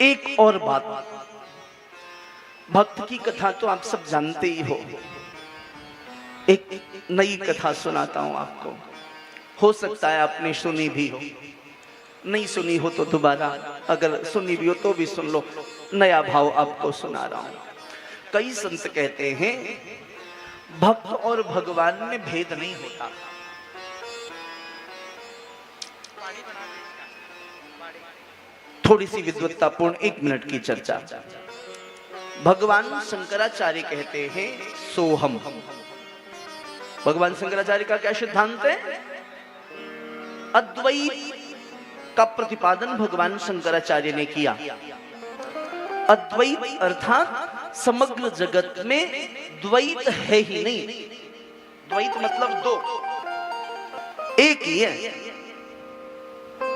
एक और बात, भक्त की कथा तो आप सब जानते ही हो। एक नई कथा सुनाता हूं आपको। हो सकता है आपने सुनी भी हो, नहीं सुनी हो तो दोबारा, अगर सुनी भी हो तो भी सुन लो। नया भाव आपको सुना रहा हूं। कई संत कहते हैं भक्त और भगवान में भेद नहीं होता। थोड़ी सी विद्वत्तापूर्ण 1 मिनट की चर्चा। भगवान शंकराचार्य कहते हैं सोहम। भगवान शंकराचार्य का क्या सिद्धांत है? अद्वैत का प्रतिपादन भगवान शंकराचार्य ने किया। अद्वैत अर्थात समग्र जगत में द्वैत है ही नहीं। द्वैत मतलब दो, एक ही है।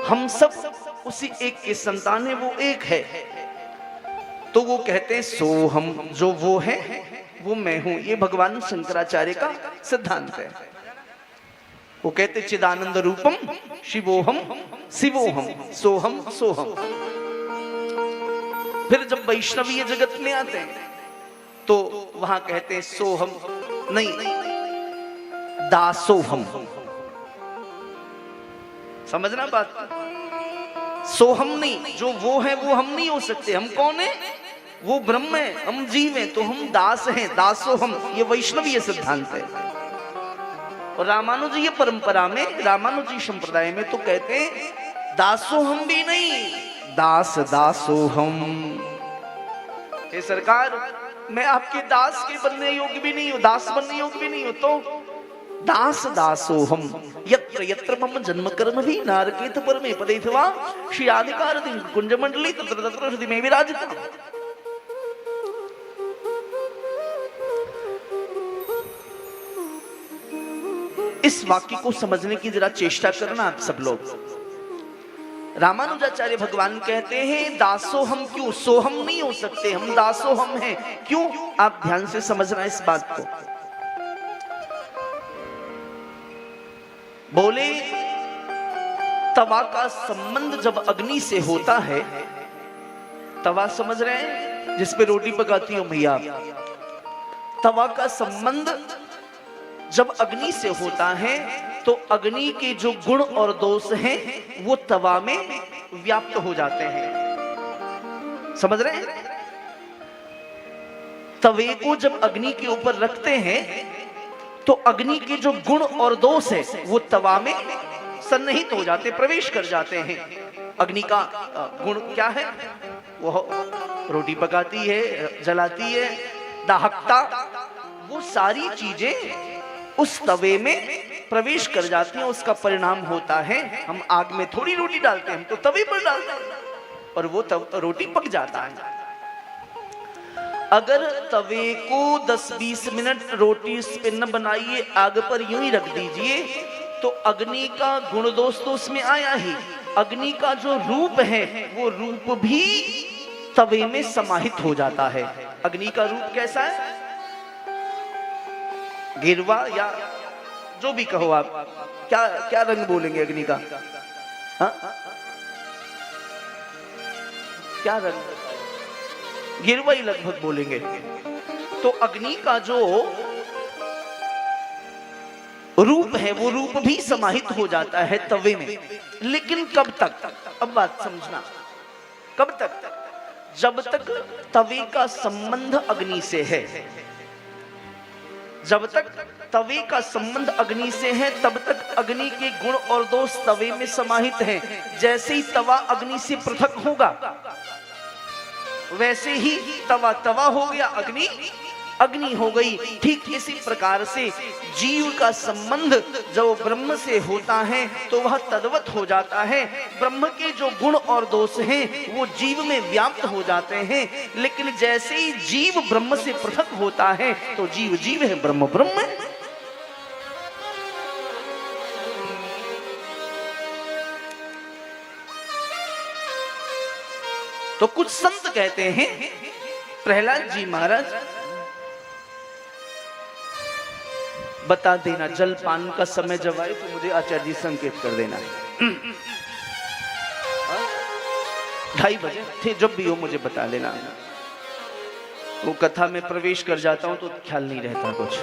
हम सब उसी एक के संतान है, वो एक है। तो वो कहते हैं सोहम, जो वो है वो मैं हूं। ये भगवान शंकराचार्य का सिद्धांत है। वो कहते चिदानंद रूपम शिवोहम शिवोहम सोहम सोहम। फिर जब वैष्णवीय जगत में आते हैं तो वहां कहते हैं सोहम नहीं, दासोहम। समझना बात? सोहम नहीं, जो वो है वो हम नहीं हो सकते। हम कौन है? वो ब्रह्म है, हम जीव हैं, तो हम दास हैं, दासोहम। ये वैष्णवीय सिद्धांत है। और रामानुजीय परंपरा में, रामानुजी संप्रदाय में तो कहते हैं दासोहम भी नहीं, दास दासोहम। हे सरकार, मैं आपके दास के बनने योग्य भी नहीं हूं, दास बनने योग्य भी नहीं हूं, तो दास दासोहम। यत्र यत्र मम जन्म कर्म भी नारकेत परमे पदेथवा श्री आदिकार दिन कुंज मंडली तत्र तत्र हृदय में विराजिता। इस वाक्य को समझने की जरा चेष्टा करना आप सब लोग। रामानुजाचार्य भगवान कहते हैं दासोहम क्यों? सोहम नहीं हो सकते, हम दासोहम हैं। क्यों? आप ध्यान से समझना इस बात को। बोले तवा का संबंध जब अग्नि से होता है, तवा समझ रहे हैं जिसपे रोटी पकाती हो मैया, तवा का संबंध जब अग्नि से होता है तो अग्नि के जो गुण और दोष हैं वो तवा में व्याप्त हो जाते हैं। समझ रहे हैं? तवे को जब अग्नि के ऊपर रखते हैं तो अग्नि के जो गुण और दोष है वो तवा में सन्निहित हो जाते, प्रवेश कर जाते हैं। अग्नि का गुण क्या है? वो रोटी पकाती है, जलाती है, दाहकता, वो सारी चीजें उस तवे में प्रवेश कर जाती हैं। उसका परिणाम होता है हम आग में थोड़ी रोटी डालते हैं, हम तो तवे पर डालते हैं और वो रोटी पक जाता है। अगर तवे को 10-20 मिनट रोटी स्पिन बनाइए, आग पर यूं ही रख दीजिए, तो अग्नि का गुण दोष तो उसमें आया ही, अग्नि का जो रूप है वो रूप भी तवे में समाहित हो जाता है। अग्नि का रूप कैसा है? गिरवा या जो भी कहो आप, क्या क्या रंग बोलेंगे अग्नि का? हा? क्या रंग? गिरवा ही लगभग बोलेंगे। तो अग्नि का जो रूप है वो रूप भी समाहित हो जाता है तवे में। लेकिन कब तक? अब बात समझना, कब तक? जब तक तवे का संबंध अग्नि से है। जब तक तवे का संबंध अग्नि से है तब तक अग्नि के गुण और दोष तवे में समाहित हैं। जैसे ही तवा अग्नि से पृथक होगा वैसे ही तवा तवा हो गया, अग्नि अग्नि हो गई। ठीक इसी प्रकार से जीव का संबंध जब ब्रह्म से होता है तो वह तद्वत हो जाता है। ब्रह्म के जो गुण और दोष हैं वो जीव में व्याप्त हो जाते हैं। लेकिन जैसे ही जीव ब्रह्म से पृथक होता है तो जीव जीव है, ब्रह्म ब्रह्म है। तो कुछ संत कहते हैं, प्रहलाद जी महाराज बता देना, जलपान का समय जब आए तो मुझे आचार्य जी संकेत कर देना। 2:30 बजे थे, जब भी हो मुझे बता लेना। वो कथा में प्रवेश कर जाता हूँ तो ख्याल नहीं रहता कुछ।